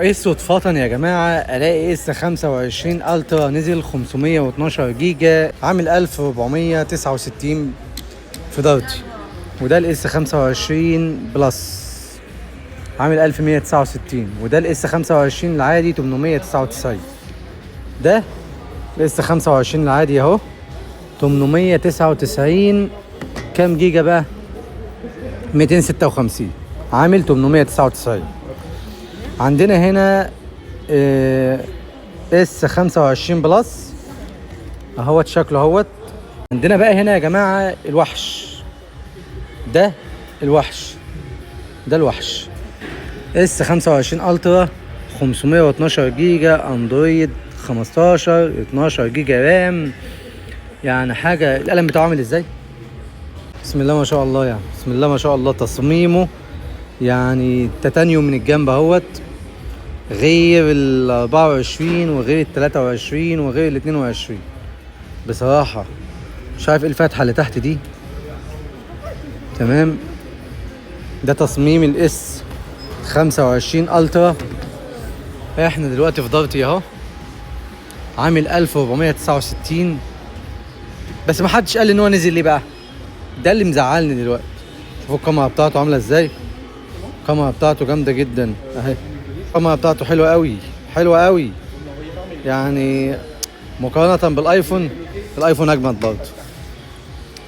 ايه صدفة يا جماعة الاقي اس 25 الترا نزل 512 جيجا عامل 1469 في دارتي، وده الاس 25 بلس عامل 1169، وده الاس 25 العادي 899. ده الاس 25 العادي اهو 899. كام جيجا بقى؟ 256 عامل 899. عندنا هنا اس 25 بلس اهوت شكله اهوت. عندنا بقى هنا يا جماعه الوحش ده، الوحش اس 25 الترا 512 جيجا اندرويد 15 12 جيجا رام. يعني حاجه. القلم بتاعه عامل ازاي؟ بسم الله ما شاء الله، يعني بسم الله ما شاء الله. تصميمه يعني تيتانيوم من الجنب اهوت، غير ال 24 وغير ال 23 وغير ال 22. بصراحة مش عارف ايه الفتحة اللي تحت دي. تمام. ده تصميم الاس 25 الترا. احنا دلوقتي في دارتي اهو عامل 1469، بس ما حدش قال ان هو نزل ليه بقى. ده اللي مزعلني دلوقتي. شوفوا الكاميرا بتاعته عاملة ازاي. الكاميرا بتاعته جامدة جدا اهي. الكاميرا بتاعته حلوة قوي يعني مقارنة بالايفون. الايفون اجمد برضه.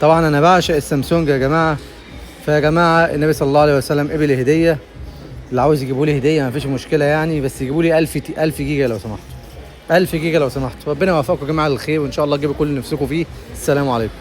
طبعا انا بعشق السامسونج يا جماعة. فيا جماعة النبي صلى الله عليه وسلم قبل هدية. اللي عاوز يجيبوا لي هدية مفيش مشكلة يعني، بس يجيبوا لي 1000 جيجا لو سمحتوا. 1000 جيجا لو سمحتوا. ربنا يوفقكم يا جماعة للخير، وان شاء الله تجيبوا كل اللي نفسكم فيه. السلام عليكم.